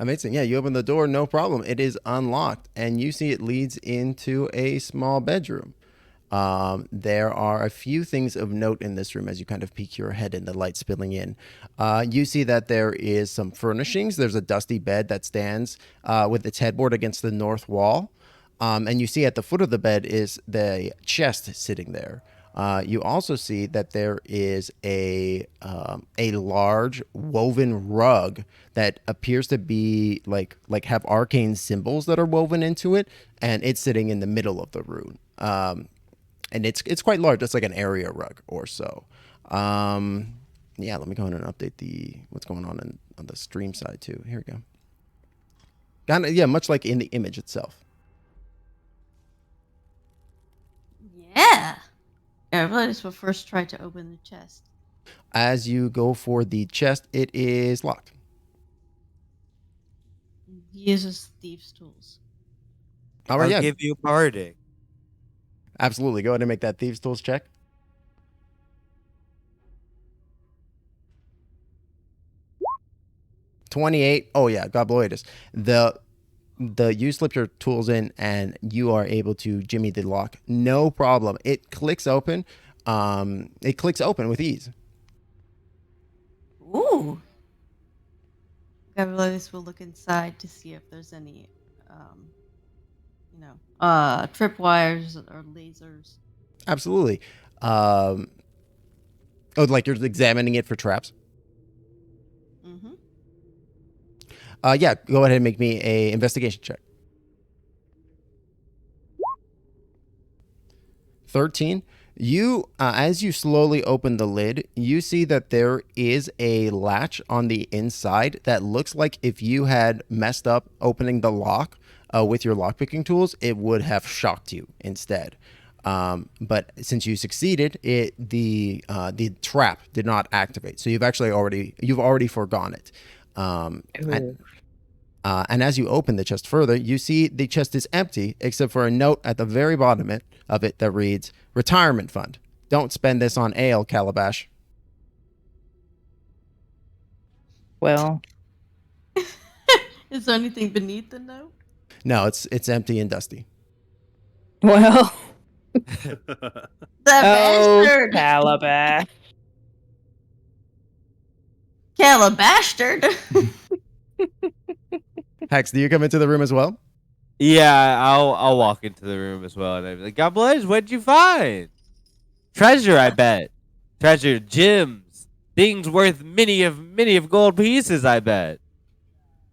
Amazing. Yeah, you open the door, no problem. It is unlocked, and you see it leads into a small bedroom. There are a few things of note in this room as you kind of peek your head in, the light spilling in. You see that there is some furnishings. There's a dusty bed that stands with its headboard against the north wall. And you see at the foot of the bed is the chest sitting there. You also see that there is a large woven rug that appears to be like have arcane symbols that are woven into it, and it's sitting in the middle of the room. And it's quite large. It's like an area rug or so. Yeah, let me go ahead and update what's going on the stream side too. Here we go. Kind of, yeah, much like in the image itself. Yeah. Gobloidus will first try to open the chest. As you go for the chest, it is locked. He uses thieves' tools. All right, I'll give you a party. Absolutely. Go ahead and make that thieves' tools check. $28. Oh yeah, Gobloidus. You slip your tools in and you are able to jimmy the lock. No problem. It clicks open. It clicks open with ease. Ooh. Gobloidus will look inside to see if there's any, tripwires or lasers. Absolutely. Like you're examining it for traps? Mm-hmm. Yeah, go ahead and make me a investigation check. 13. You, as you slowly open the lid, you see that there is a latch on the inside that looks like if you had messed up opening the lock with your lockpicking tools, it would have shocked you instead. But since you succeeded, the trap did not activate. So you've already forgone it. And as you open the chest further, you see the chest is empty except for a note at the very bottom of it that reads, "Retirement fund. Don't spend this on ale, Kalabash." Well. Is there anything beneath the note? No, it's empty and dusty. Well. The bastard! Kalabash. Calabastard! Hex, do you come into the room as well? Yeah, I'll walk into the room as well, and I'll be like, "Gobloidus, what'd you find? Treasure, I bet. Treasure, gems, things worth many of gold pieces, I bet."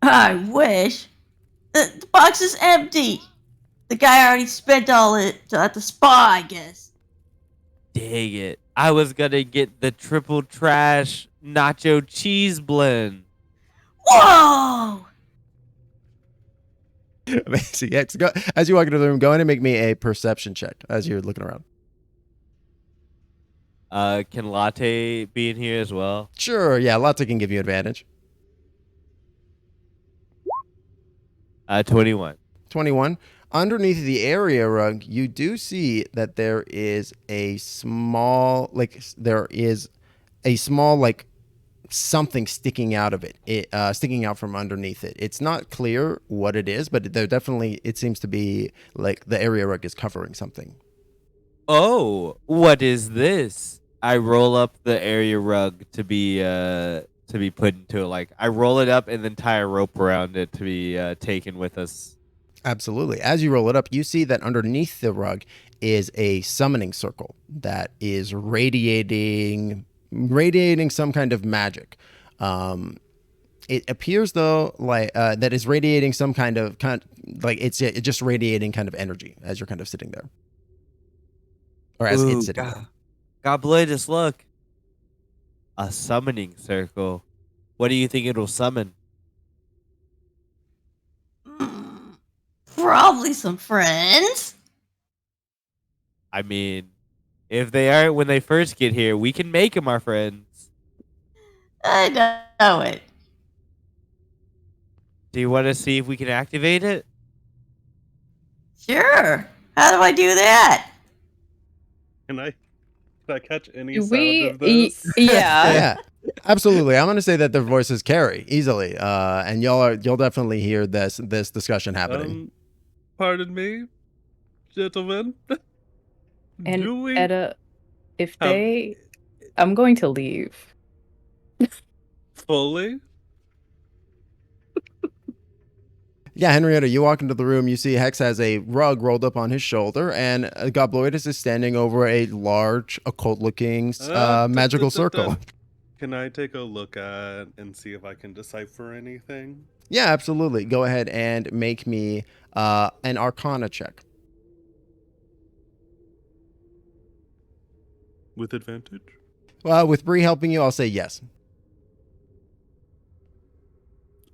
I wish. The box is empty. The guy already spent all it at the spa, I guess. Dang it! I was gonna get the triple trash nacho cheese blend. Whoa! Amazing. Yeah, as you walk into the room, go ahead and make me a perception check as you're looking around. Can Latte be in here as well? Sure. Yeah, Latte can give you advantage. 21. 21. Underneath the area rug, you do see that there is a small, something sticking out of it. Sticking out from underneath it. It's not clear what it is, but it seems to be like the area rug is covering something. Oh, what is this? I roll up the area rug to be put into it. I roll it up and then tie a rope around it to be taken with us. Absolutely. As you roll it up, you see that underneath the rug is a summoning circle that is radiating some kind of magic. It appears though that is radiating some kind of it's just radiating kind of energy as you're kind of sitting there, or as it's sitting there. Gobloidus, look, a summoning circle. What do you think it'll summon? Probably some friends. I mean, if they aren't when they first get here, we can make them our friends. I know it. Do you want to see if we can activate it? Sure. How do I do that? Can I catch any Do sound we? of this? Yeah. Yeah. Absolutely. I'm going to say that their voices carry easily. And you'll definitely hear this discussion happening. Pardon me, gentlemen. And Do we Etta, if have I'm going to leave. fully? Yeah, Henrietta, you walk into the room, you see Hex has a rug rolled up on his shoulder, and Gobloidus is standing over a large, occult-looking magical circle. Can I take a look at and see if I can decipher anything? Yeah, absolutely. Go ahead and make me an Arcana check. With advantage? Well, with Bree helping you, I'll say yes.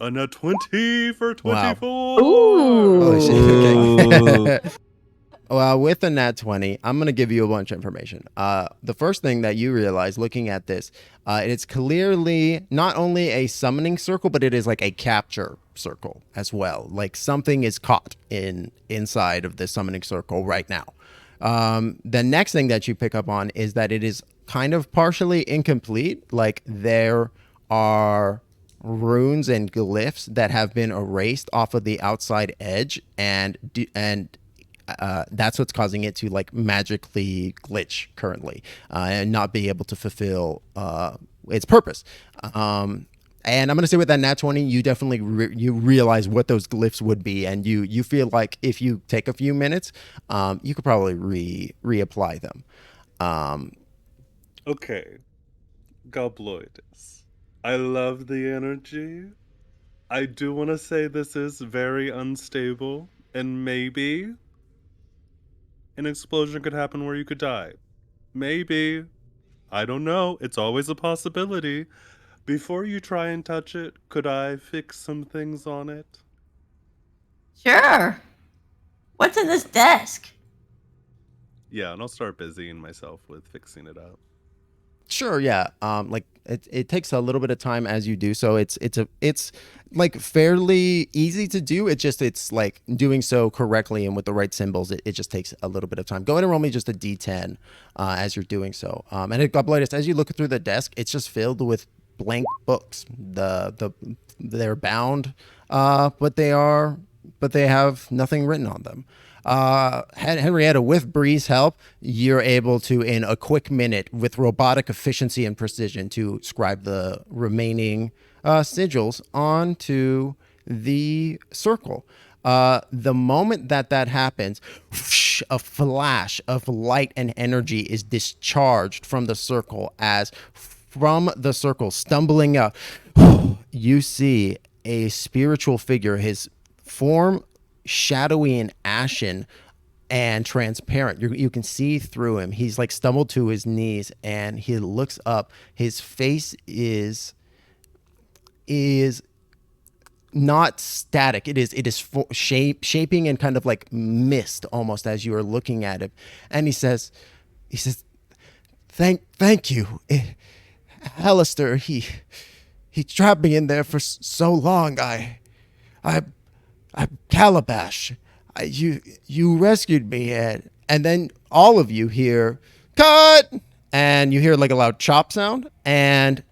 A nat 20 for 24! Ooh. Holy shit. Okay. Ooh. Well, with a nat 20, I'm going to give you a bunch of information. The first thing that you realize looking at this, it's clearly not only a summoning circle, but it is like a capture circle as well. Like something is caught inside of the summoning circle right now. The next thing that you pick up on is that it is kind of partially incomplete. Like there are runes and glyphs that have been erased off of the outside edge, and that's what's causing it to like magically glitch currently and not be able to fulfill its purpose. And I'm going to say with that nat 20, you definitely you realize what those glyphs would be, and you feel like if you take a few minutes, you could probably reapply them. Okay. Gobloidus. I love the energy. I do want to say this is very unstable, and maybe an explosion could happen where you could die. Maybe. I don't know. It's always a possibility. Before you try and touch it, could I fix some things on it? Sure. What's in this desk? Yeah, and I'll start busying myself with fixing it up. Sure, yeah. Like it takes a little bit of time as you do so. It's like fairly easy to do. It's like doing so correctly and with the right symbols. It just takes a little bit of time. Go ahead and roll me just a D10 as you're doing so. And at Gobloidus, as you look through the desk, it's just filled with blank books. They're bound, but they have nothing written on them. Henrietta, with Bree's help, you're able to, in a quick minute, with robotic efficiency and precision, to scribe the remaining sigils onto the circle. The moment that happens, whoosh, a flash of light and energy is discharged from the circle as from the circle, stumbling up, you see a spiritual figure, his form shadowy and ashen and transparent. You can see through him. He's like stumbled to his knees and he looks up. His face is not static. It is shaping and kind of like mist almost as you are looking at him. And he says, thank you. Halaster, he trapped me in there for so long. I'm Kalabash. You rescued me, and then all of you hear cut, and you hear like a loud chop sound, and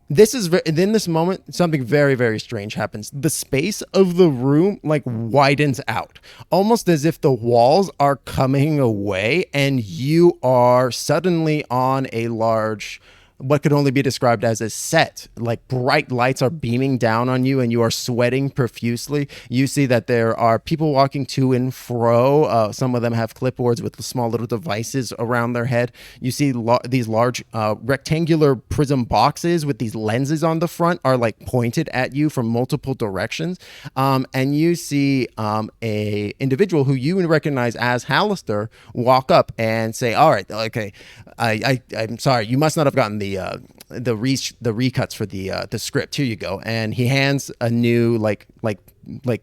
this is in this moment something very, very strange happens. The space of the room like widens out, almost as if the walls are coming away, and you are suddenly on a large, what could only be described as a set. Like bright lights are beaming down on you and you are sweating profusely. You see that there are people walking to and fro. Some of them have clipboards with small little devices around their head. You see these large rectangular prism boxes with these lenses on the front are like pointed at you from multiple directions. And you see a individual who you recognize as Halaster walk up and say, all right, okay, I'm sorry, you must not have gotten the recuts for the script. Here you go. And he hands a new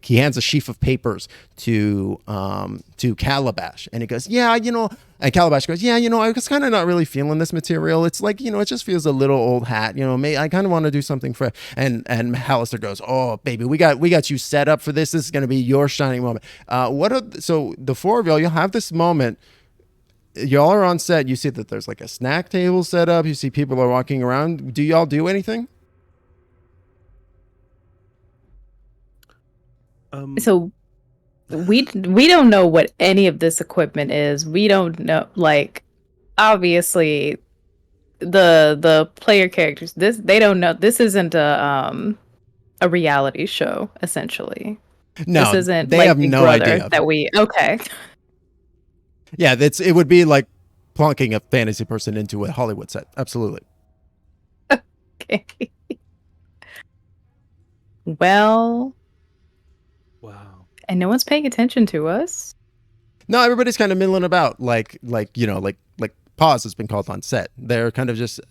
he hands a sheaf of papers to Kalabash, and he goes, and Kalabash goes, I was kind of not really feeling this material. It's like, it just feels a little old hat, I kind of want to do something for, and Halaster goes, oh baby, we got you set up for this. This is going to be your shining moment. So the four of y'all, you'll have this moment y'all are on set. You see that there's like a snack table set up. You see people are walking around. Do y'all do anything? So we don't know what any of this equipment is. We don't know, like, obviously the player characters, they don't know. This isn't a reality show, essentially. No, This isn't they like have Big no Brother idea. that we okay. Yeah, it would be like plunking a fantasy person into a Hollywood set. Absolutely. Okay. Well, Wow. and no one's paying attention to us. No, everybody's kind of milling about, like pause has been called on set. They're kind of just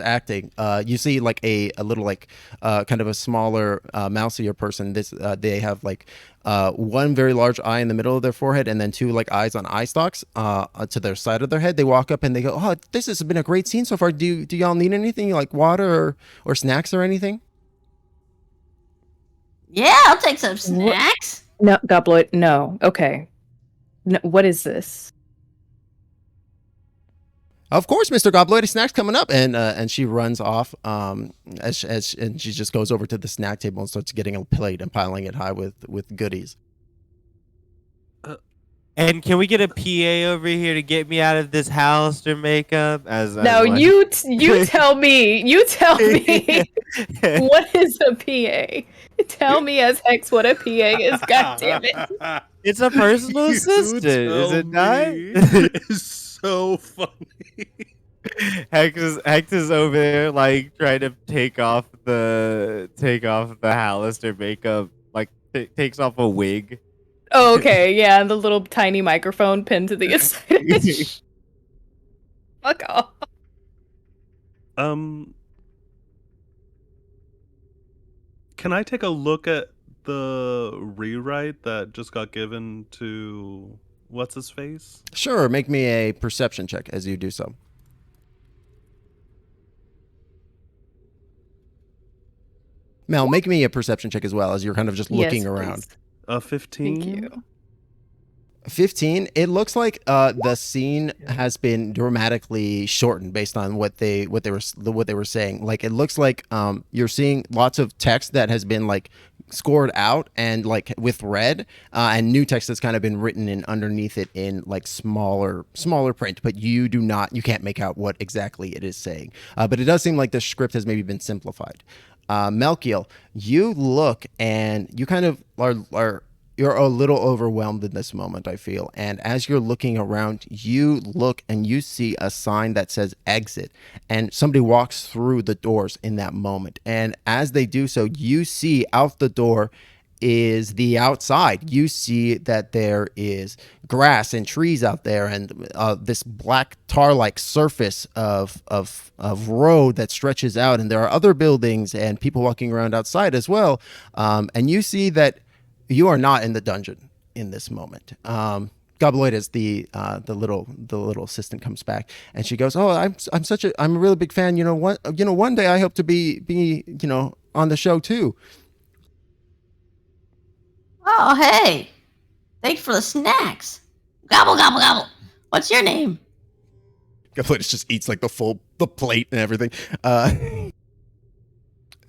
acting. You see like a little like kind of a smaller mouseier person. They have like one very large eye in the middle of their forehead, and then two like eyes on eye stalks to their side of their head. They walk up and they go, "Oh, this has been a great scene so far. Do y'all need anything like water or snacks or anything?" Yeah, I'll take some snacks. No, Gobloid. No. Okay. No, what is this? Of course, Mr. Gobloidus, snacks coming up, and she runs off. And she just goes over to the snack table and starts getting a plate and piling it high with goodies. And can we get a PA over here to get me out of this Halaster makeup? No, you tell me. You tell me. What is a PA? Tell me as Hex what a PA is. God damn it! It's a personal You assistant, is tell it not? me. It's so funny. Hex is over there like trying to take off the Halaster makeup, like takes off a wig. Oh, okay, yeah, and the little tiny microphone pinned to the inside. Fuck off. Can I take a look at the rewrite that just got given to what's his face? Sure, make me a perception check as you do so. Mel, make me a perception check as well as you're kind of just looking Yes, around. please. 15. Thank you. 15. It looks like the scene has been dramatically shortened based on what they were saying. Like it looks like you're seeing lots of text that has been like scored out and like with red and new text that's kind of been written in underneath it in like smaller print, but you can't make out what exactly it is saying. But it does seem like the script has maybe been simplified. Melkiel, you look and you kind of are you're a little overwhelmed in this moment, I feel. And as you're looking around, you look and you see a sign that says exit. And somebody walks through the doors in that moment. And as they do so, you see out the door is the outside. You see that there is grass and trees out there and this black tar-like surface of road that stretches out. And there are other buildings and people walking around outside as well. And you see that you are not in the dungeon in this moment. Gobloidus, the little assistant, comes back and she goes, "Oh, I'm a really big fan. One day I hope to be on the show too." Oh, hey. Thanks for the snacks. Gobble, gobble, gobble. What's your name? Gobloidus just eats like the plate and everything.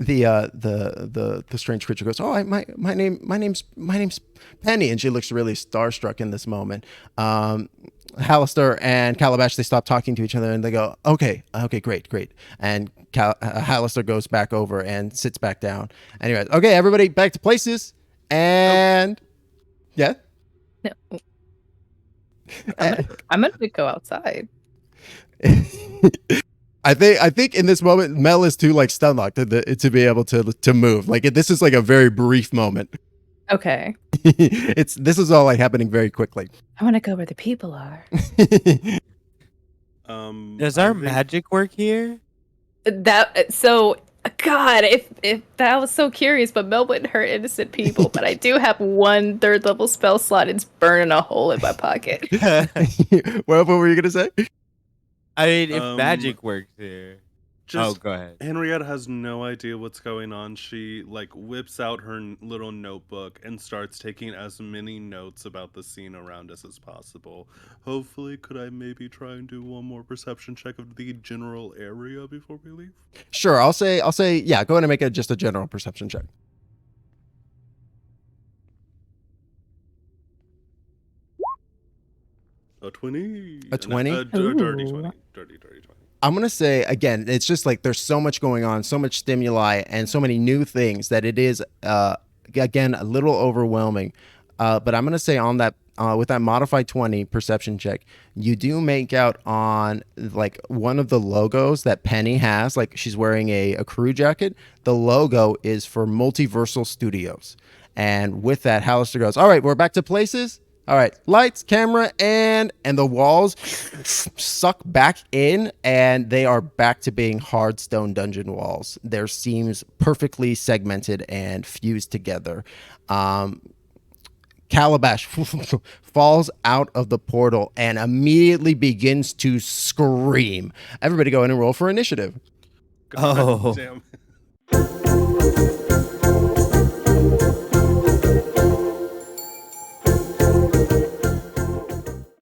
The strange creature goes, "Oh, my name's Penny," and she looks really starstruck in this moment. Halaster and Kalabash, they stop talking to each other and they go, okay, great. And Halaster goes back over and sits back down. Anyway, okay, everybody back to places. And yeah, No. I'm gonna go outside. I think in this moment Mel is too like stun locked to be able to move. Like this is like a very brief moment. Okay. This is all like happening very quickly. I want to go where the people are. Does our magic work here? God, if that was so curious, but Mel wouldn't hurt innocent people. But I do have one 3rd level spell slot. It's burning a hole in my pocket. What were you gonna say? I mean, if magic works here. Just go ahead. Henrietta has no idea what's going on. She like whips out her little notebook and starts taking as many notes about the scene around us as possible. Hopefully, could I maybe try and do one more perception check of the general area before we leave? Sure, I'll say, yeah, go ahead and make just a general perception check. A 20. A 20? A dirty Ooh. 20. Dirty 20. I'm going to say, again, it's just like there's so much going on, so much stimuli, and so many new things that it is, again, a little overwhelming. But I'm going to say on that, with that modified 20 perception check, you do make out on like one of the logos that Penny has, like she's wearing a crew jacket. The logo is for Multiversal Studios. And with that, Halaster goes, all right, we're back to places. All right, lights, camera, and the walls suck back in, and they are back to being hard stone dungeon walls. Their seams perfectly segmented and fused together. Kalabash falls out of the portal and immediately begins to scream. Everybody go in and roll for initiative. Oh. Damn.